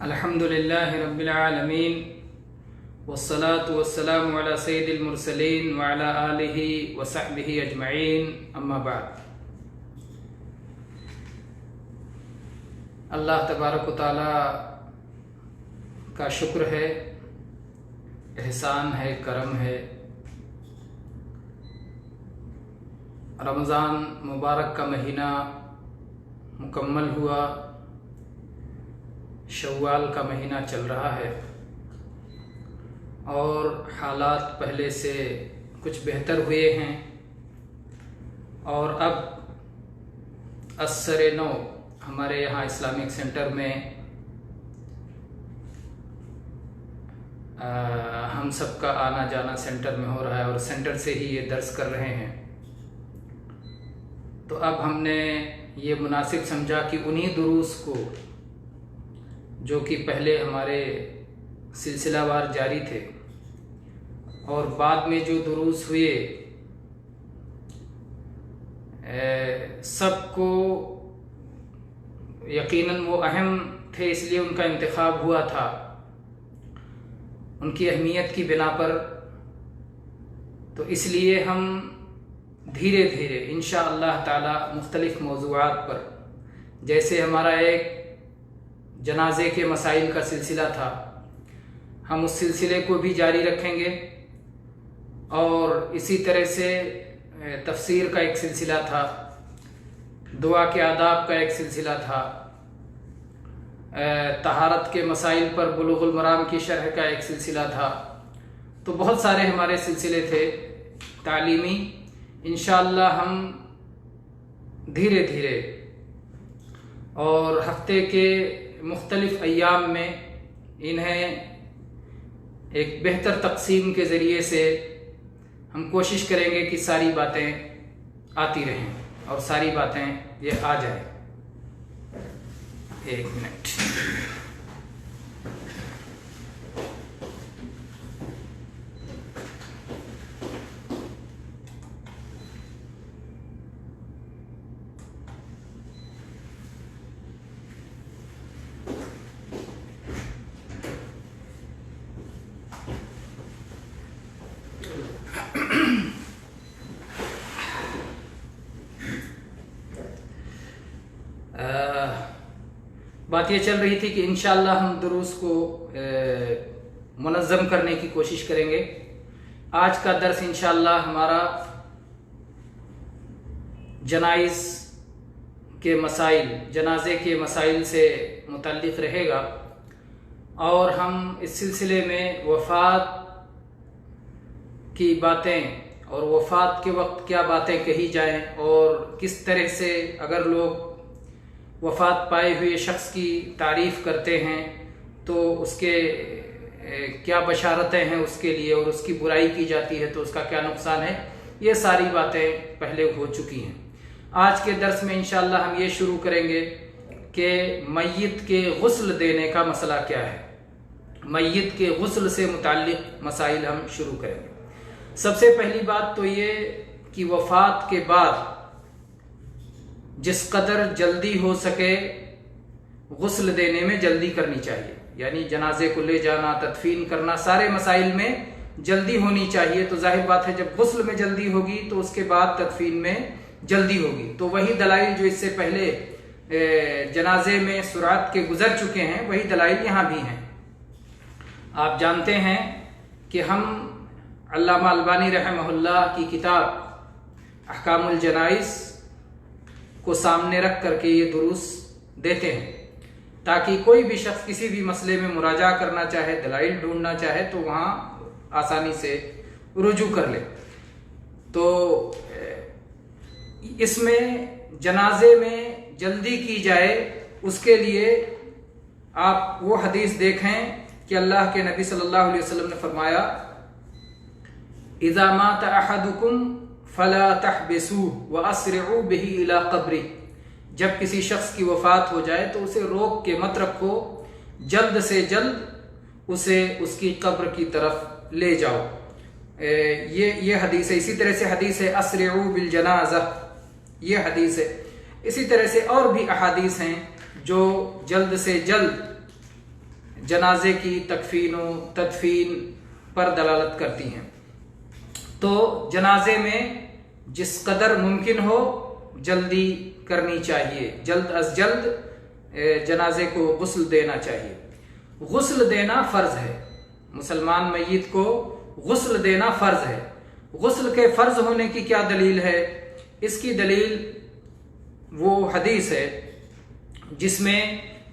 अल्हम्दुलिल्लाहि रब्बिल आलमीन वस्सलातु वस्सलामु अला सय्यिदिल मुरसलीन व अला आलिहि व सहबिहि अजमईन, अम्मा बाद। अल्लाह तबारक व तआला का शुक्र है, एहसान है, करम है। रमज़ान मुबारक का महीना मुकम्मल हुआ, शव्वाल का महीना चल रहा है और हालात पहले से कुछ बेहतर हुए हैं। और अब असर नौ हमारे यहाँ इस्लामिक सेंटर में हम सब का आना जाना सेंटर में हो रहा है और सेंटर से ही ये दर्स कर रहे हैं। तो अब हमने ये मुनासिब समझा कि उन्हीं दुरूस को जो कि पहले हमारे सिलसिलावार जारी थे और बाद में जो दुरूस हुए सबको यकीनन वो अहम थे, इसलिए उनका इंतखाब हुआ था उनकी अहमियत की बिना पर। तो इसलिए हम धीरे धीरे इंशाअल्लाह ताला मुख्तलिफ मौज़ूआत पर, जैसे हमारा एक जनाजे के मसाइल का सिलसिला था, हम उस सिलसिले को भी जारी रखेंगे। और इसी तरह से तफसीर का एक सिलसिला था, दुआ के आदाब का एक सिलसिला था, तहारत के मसाइल पर बुलुगुल मराम की शरह का एक सिलसिला था। तो बहुत सारे हमारे सिलसिले थे तालीमी। इंशाअल्लाह हम धीरे धीरे और हफ्ते के मुख्तलिफ अय्याम में इन्हें एक बेहतर तक़सीम के ज़रिए से हम कोशिश करेंगे कि सारी बातें आती रहें और सारी बातें ये आ जाए। एक मिनट। बात ये चल रही थी कि इंशाअल्लाह हम दुरूस को मुनज़्ज़म करने की कोशिश करेंगे। आज का दर्स इंशाअल्लाह हमारा जनाइज़ के मसाइल, जनाजे के मसाइल से मुतल्लिक़ रहेगा। और हम इस सिलसिले में वफ़ात की बातें और वफ़ात के वक्त क्या बातें कही जाएं और किस तरह से अगर लोग वफ़ात पाए हुए शख्स की तारीफ़ करते हैं तो उसके क्या बशारतें हैं उसके लिए, और उसकी बुराई की जाती है तो उसका क्या नुकसान है। ये सारी बातें पहले हो चुकी हैं। आज के दर्स में इंशाअल्लाह हम ये शुरू करेंगे कि मय्यत के गुस्ल देने का मसला क्या है। मय्यत के गुस्ल से मुताल्लिक़ मसाइल हम शुरू करेंगे। सबसे पहली बात तो ये कि वफ़ात के बाद जिस कदर जल्दी हो सके गुस्ल देने में जल्दी करनी चाहिए, यानी जनाजे को ले जाना, तदफीन करना, सारे मसाइल में जल्दी होनी चाहिए। तो जाहिर बात है जब गुस्ल में जल्दी होगी तो उसके बाद तदफीन में जल्दी होगी। तो वही दलाइल जो इससे पहले जनाजे में सुरात के गुजर चुके हैं वही दलाइल यहाँ भी हैं। आप जानते हैं कि हम अल्लामा अलबानी रहमहुल्लाह की किताब अहकामुल जनाइज़ को सामने रख करके ये दुरूस देते हैं, ताकि कोई भी शख्स किसी भी मसले में मुराजा करना चाहे, दलाइल ढूंढना चाहे तो वहाँ आसानी से रुजू कर ले। तो इसमें जनाजे में जल्दी की जाए उसके लिए आप वो हदीस देखें कि अल्लाह के नबी सल्लल्लाहु अलैहि वसल्लम ने फरमाया, इज़ा मात अहदुकुम फला तहबिसूहु व अस्रिउ बिही इला क़ब्रि। जब किसी शख्स की वफ़ात हो जाए तो उसे रोक के मत रखो, जल्द से जल्द उसे उसकी कब्र की तरफ ले जाओ। ये हदीस है। इसी तरह से हदीस है अस्रिउ बिल जनाज़ा, ये हदीस है। इसी तरह से और भी अहादीस हैं जो जल्द से जल्द जनाजे की तकफीन व तदफीन पर दलालत करती हैं। तो जनाजे में जिस कदर मुमकिन हो जल्दी करनी चाहिए, जल्द अज जल्द जनाजे को गुस्ल देना चाहिए। गुस्ल देना फ़र्ज है, मुसलमान मय्यत को गुस्ल देना फ़र्ज है। गुस्ल के फ़र्ज होने की क्या दलील है? इसकी दलील वो हदीस है जिसमें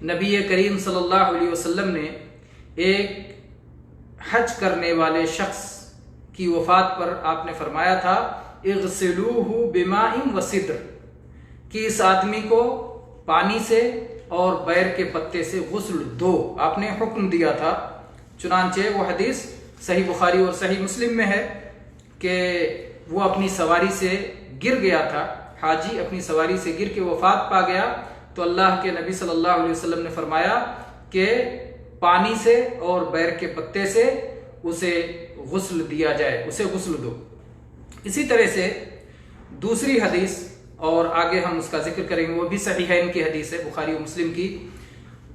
नबी करीम सल्लल्लाहु अलैहि वसल्लम ने एक हज करने वाले शख्स की वफ़ात पर आपने फरमाया था, इग़सिलूहु बिमाइन व सिद्र, कि इस आदमी को पानी से और बैर के पत्ते से गुस्ल दो, आपने हुक्म दिया था। चुनांचे वो हदीस सही बुखारी और सही मुस्लिम में है कि वो अपनी सवारी से गिर गया था, हाजी अपनी सवारी से गिर के वफ़ात पा गया, तो अल्लाह के नबी सल्लल्लाहु अलैहि वसल्लम ने फरमाया कि पानी से और बैर के पत्ते से उसे गुस्ल दिया जाए, उसे गुस्ल दो। इसी तरह से दूसरी हदीस, और आगे हम उसका जिक्र करेंगे, वो भी सहीहैन की हदीस है, बुखारी और मुस्लिम की,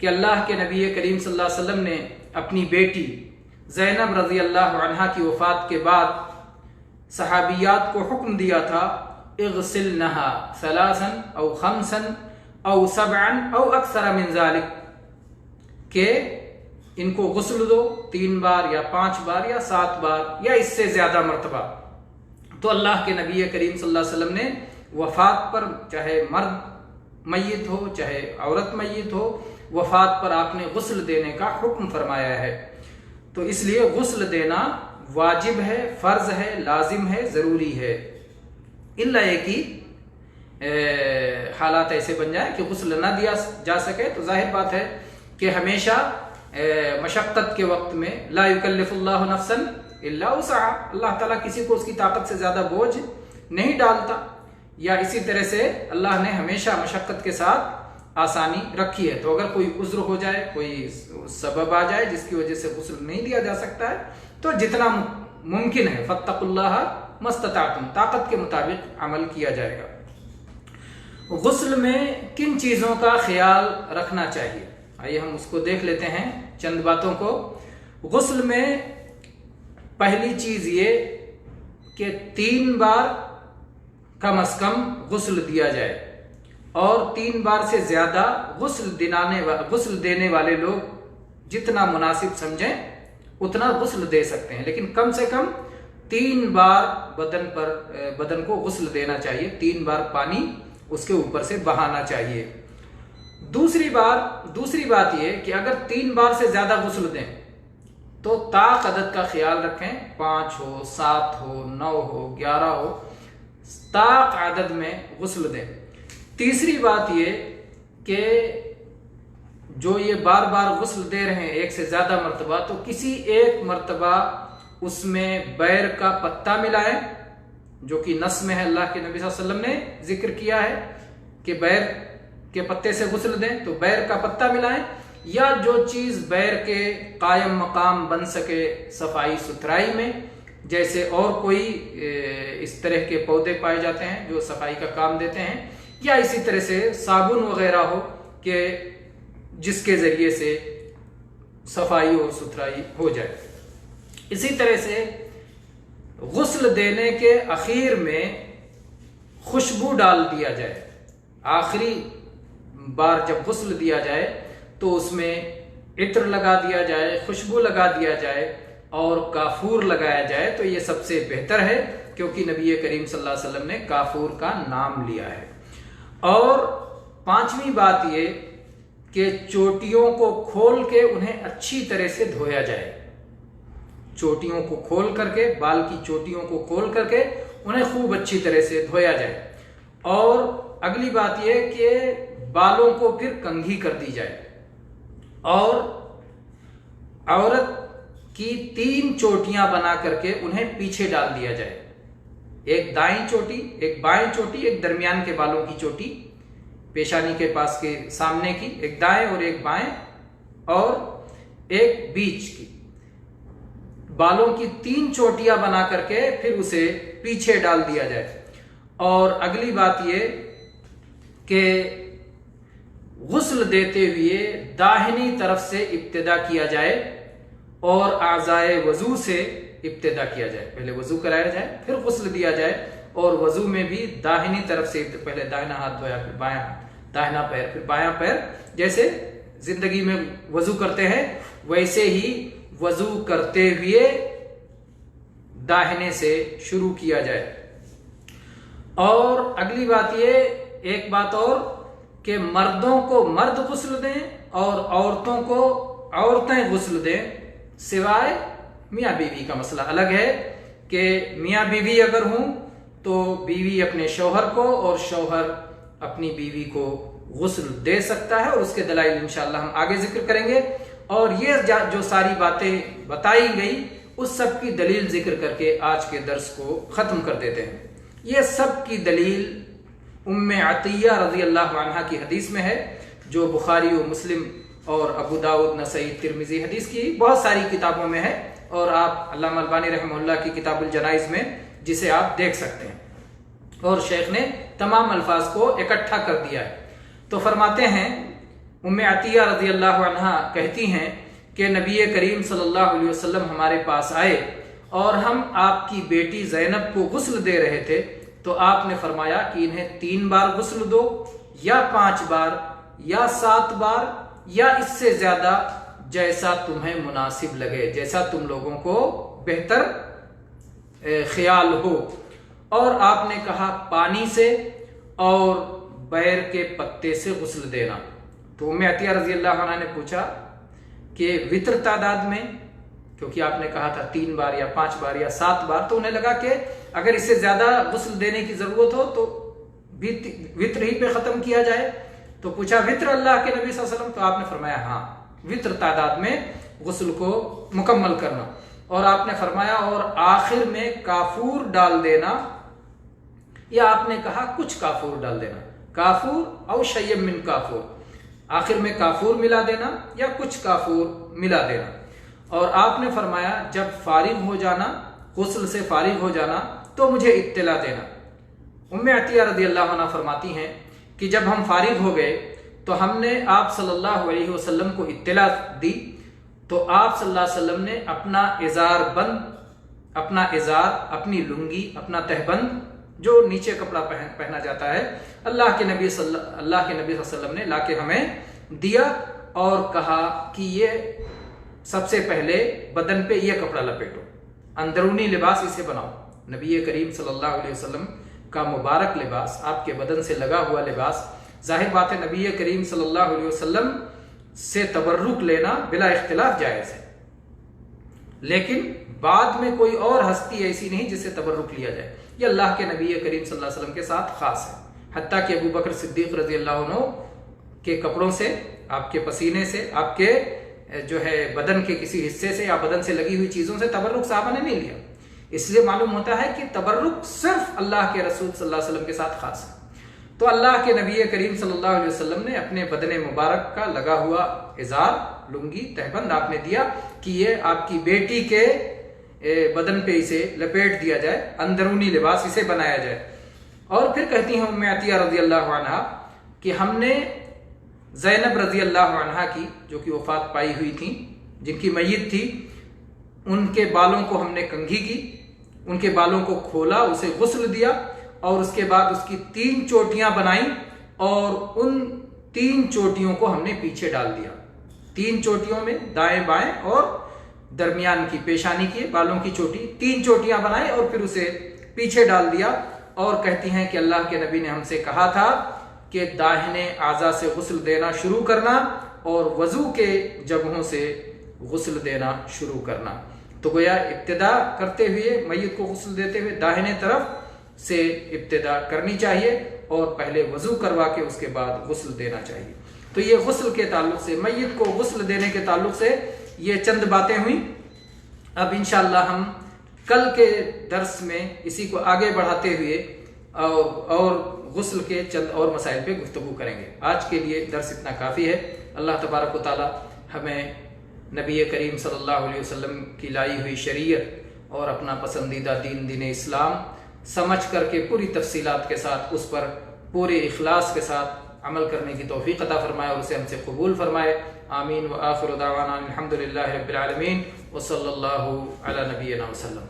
कि अल्लाह के नबी करीम सल्लल्लाहु अलैहि वसल्लम ने अपनी बेटी ज़ैनब रज़ी अल्लाह अन्हा की वफ़ात के बाद सहाबियात को हुक्म दिया था, इग़सिलनहा सलासन औ खमसन औ सबअन औ अक्सर मिन ज़ालिक, के इनको गुस्ल दो 3 बार या 5 बार या 7 बार या इससे ज्यादा मर्तबा। तो अल्लाह के नबी करीम सल्लल्लाहु अलैहि वसल्लम ने वफ़ात पर, चाहे मर्द मय्यत हो चाहे औरत मय्यत हो, वफ़ात पर आपने गुस्ल देने का हुक्म फरमाया है। तो इसलिए गुस्ल देना वाजिब है, फ़र्ज है, लाजिम है, ज़रूरी है। इल्ला ये कि हालात ऐसे बन जाए कि गुस्ल ना दिया जा सके, तो जाहिर बात है कि हमेशा मशक्क़त के वक्त में ला युकल्लिफुल्लाहु नफ्सन इल्ला वुसअहा, अल्लाह ताला किसी को उसकी ताकत से ज़्यादा बोझ नहीं डालता। या इसी तरह से अल्लाह ने हमेशा मशक्क़त के साथ आसानी रखी है। तो अगर कोई उज़्र हो जाए, कोई सबब आ जाए जिसकी वजह से गुस्ल नहीं दिया जा सकता है, तो जितना मुमकिन है फत्तकुल्लाह मस्तताअतुम, ताकत के मुताबिक अमल किया जाएगा। गुस्ल में किन चीज़ों का ख्याल रखना चाहिए, आइए हम उसको देख लेते हैं, चंद बातों को। गुस्ल में पहली चीज़ ये कि 3 बार कम अज कम गुस्ल दिया जाए, और 3 बार से ज़्यादा गुस्ल देने वाले लोग जितना मुनासिब समझें उतना गुस्ल दे सकते हैं, लेकिन कम से कम 3 बार बदन को गुस्ल देना चाहिए, 3 बार पानी उसके ऊपर से बहाना चाहिए। दूसरी बात यह कि अगर 3 बार से ज्यादा गुस्ल दें तो ताक अदद का ख्याल रखें, 5 हो, 7 हो, 9 हो, 11 हो, ताक अदद में गुस्ल दें। तीसरी बात यह कि जो ये बार बार गुस्ल दे रहे हैं एक से ज्यादा मर्तबा, तो किसी एक मर्तबा उसमें बैर का पत्ता मिलाएं, जो कि नस में है, अल्लाह के नबी सल्लल्लाहु अलैहि वसल्लम ने जिक्र किया है कि बैर के पत्ते से गुस्ल दें, तो बैर का पत्ता मिलाएं, या जो चीज बैर के कायम मकाम बन सके सफाई सुथराई में, जैसे और कोई इस तरह के पौधे पाए जाते हैं जो सफाई का काम देते हैं, या इसी तरह से साबुन वगैरह हो कि जिसके जरिए से सफाई और सुथराई हो जाए। इसी तरह से गुस्ल देने के आखिर में खुशबू डाल दिया जाए। आखिरी बार जब गुस्ल दिया जाए तो उसमें इत्र लगा दिया जाए, खुशबू लगा दिया जाए और काफूर लगाया जाए, तो ये सबसे बेहतर है, क्योंकि नबी करीम सल्लल्लाहु अलैहि वसल्लम ने काफूर का नाम लिया है। और 5वीं बात ये कि चोटियों को खोल के उन्हें अच्छी तरह से धोया जाए। चोटियों को खोल करके, बाल की चोटियों को खोल करके उन्हें खूब अच्छी तरह से धोया जाए। और अगली बात यह कि बालों को फिर कंघी कर दी जाए, और औरत की 3 चोटियां बना करके उन्हें पीछे डाल दिया जाए। एक दाईं चोटी, एक बाएं चोटी, एक दरमियान के बालों की चोटी, पेशानी के पास के सामने की, एक दाएं और एक बाएं, और एक बीच की, बालों की 3 चोटियां बना करके फिर उसे पीछे डाल दिया जाए। और अगली बात यह कि गुस्ल देते हुए दाहिनी तरफ से इब्तिदा किया जाए और आज़ाए वजू से इब्तिदा किया जाए। पहले वजू कराया जाए, फिर गुस्ल दिया जाए, और वजू में भी दाहिनी तरफ से पहले दाहिना हाथ धोया, फिर बायां हाथ, दाहिना पैर, फिर बायां पैर। जैसे जिंदगी में वजू करते हैं वैसे ही वजू करते हुए दाहिने से शुरू किया जाए। और अगली बात ये, एक बात और, कि मर्दों को मर्द गुस्ल दें और औरतों को औरतें गुस्ल दें, सिवाय मियाँ बीवी का मसला अलग है कि मियाँ बीवी अगर हूं तो बीवी अपने शौहर को और शौहर अपनी बीवी को गुस्ल दे सकता है, और उसके दलाइल इंशाअल्लाह हम आगे जिक्र करेंगे। और ये जो सारी बातें बताई गई उस सब की दलील जिक्र करके आज के दर्स को ख़त्म कर देते हैं। ये सब की दलील उम्मे अतिया रज़ी अल्लाह अन्हा की हदीस में है, जो बुखारी और मुस्लिम और अबू दाऊद, नसई, तिरमिज़ी हदीस की बहुत सारी किताबों में है, और आप अल्लामा अलबानी रहमहुल्लाह की किताबुल जनाइज़ में जिसे आप देख सकते हैं। और शेख ने तमाम अल्फाज को इकट्ठा कर दिया है। तो फरमाते हैं, उम्मे अतिया रज़ी अल्लाह अन्हा कहती हैं कि नबी करीम सल्लल्लाहु अलैहि वसल्लम हमारे पास आए और हम आपकी बेटी ज़ैनब को गुस्ल दे रहे थे, तो आपने फरमाया कि इन्हें 3 बार गुस्ल दो, या 5 बार, या 7 बार, या इससे ज्यादा, जैसा तुम्हें मुनासिब लगे, जैसा तुम लोगों को बेहतर ख्याल हो। और आपने कहा पानी से और बैर के पत्ते से गुस्ल देना। तो उम्मे अतिया रज़ी अल्लाह अन्हा ने पूछा कि वित्र तादाद में, क्योंकि आपने कहा था 3 बार या 5 बार या 7 बार, तो उन्हें लगा कि अगर इससे ज्यादा गुस्ल देने की जरूरत हो तो वित्र ही पे खत्म किया जाए। तो पूछा वित्र अल्लाह के नबी सल्लल्लाहु अलैहि वसल्लम, तो आपने फरमाया हाँ, वित्र तादाद में गुस्ल को मुकम्मल करना। और आपने फरमाया और आखिर में काफूर डाल देना, या आपने कहा कुछ काफूर डाल देना, काफूर और शय्यम मिन काफूर, आखिर में काफूर मिला देना या कुछ काफूर मिला देना। और आपने फरमाया जब फारिग हो जाना, गुस्ल से फारिग हो जाना, तो मुझे इत्तला देना। उम्मे अतिया रज़ी अल्लाह अन्हा फरमाती हैं कि जब हम फारिग हो गए तो हमने आप सल्लल्लाहु अलैहि वसल्लम को इत्तला दी, तो आप सल्लल्लाहु अलैहि वसल्लम ने अपना इजार बंद, अपना इजार, अपनी लुंगी, अपना तहबंद, जो नीचे कपड़ा पहना जाता है, अल्लाह के नबी सल्लल्लाहु अलैहि वसल्लम ने लाके हमें दिया और कहा कि ये सबसे पहले बदन पे ये कपड़ा लपेटो, अंदरूनी लिबास इसे बनाओ। नबी करीम सल्लल्लाहु अलैहि वसल्लम का मुबारक लिबास, आपके बदन से लगा हुआ लिबास, जाहिर बात है नबी करीम सल्लल्लाहु अलैहि वसल्लम से तबर्रुक लेना बिला इख्तिलाफ जायज है, लेकिन बाद में कोई और हस्ती ऐसी नहीं जिससे तबर्रुक लिया जाए। ये अल्लाह के नबी करीम सल्लल्लाहु अलैहि वसल्लम के साथ खास है। हत्ता कि अबू बकर सिद्दीक रज़ी अल्लाह अन्हु के कपड़ों से, आपके पसीने से, आपके जो है बदन के किसी हिस्से से या बदन से लगी हुई चीजों से तबर्रुक साहबा ने नहीं लिया। इसलिए मालूम होता है कि तबर्रुक सिर्फ अल्लाह के रसूल सल्लल्लाहु अलैहि वसल्लम के साथ खास है। तो अल्लाह के नबी करीम सल्लल्लाहु अलैहि वसल्लम ने अपने बदन मुबारक का लगा हुआ इजार, लुंगी, तहबंद आपने दिया कि ये आपकी बेटी के बदन पे इसे लपेट दिया जाए, अंदरूनी लिबास इसे बनाया जाए। और फिर कहती हैं उम्मे अतिया रज़ी अल्लाह अन्हा कि हमने ज़ैनब रज़ी अल्लाह अन्हा की, जो कि वफात पाई हुई थी, जिनकी मैयत थी, उनके बालों को हमने कंघी की, उनके बालों को खोला, उसे गुस्ल दिया, और उसके बाद उसकी 3 चोटियां बनाई और उन 3 चोटियों को हमने पीछे डाल दिया। 3 चोटियों में दाएं बाएं और दरमियान की पेशानी की बालों की चोटी, 3 चोटियां बनाई और फिर उसे पीछे डाल दिया। और कहती हैं कि अल्लाह के नबी ने हमसे कहा था कि दाहिने आज़ा से गुस्ल देना शुरू करना और वजू के जगहों से गुस्ल देना शुरू करना। तो गोया इब्तिदा करते हुए, मैयत को गुस्ल देते हुए दाहिने तरफ से इब्तिदा करनी चाहिए और पहले वजू करवा के उसके बाद गुस्ल देना चाहिए। तो ये गुस्ल के ताल्लुक से, मैयत को गुस्ल देने के ताल्लुक से ये चंद बातें हुई। अब इंशाअल्लाह हम कल के दर्स में इसी को आगे बढ़ाते हुए और गुस्ल के चंद और मसाइल पे गुफ्तगू करेंगे। आज के लिए दर्स इतना काफ़ी है। अल्लाह तबारक व तआला हमें नबी करीम सल्लल्लाहु अलैहि वसल्लम की लाई हुई शरीयत और अपना पसंदीदा दीन इस्लाम समझ करके पूरी तफसीलात के साथ, उस पर पूरे इखलास के साथ अमल करने की तौफीक अता फरमाए और उसे हमसे कबूल फरमाए। आमीन व आखिर दावाना अल्हम्दुलिल्लाहि रब्बिल आलमीन व सल्लल्लाहु अला नबियिना वसल्लम।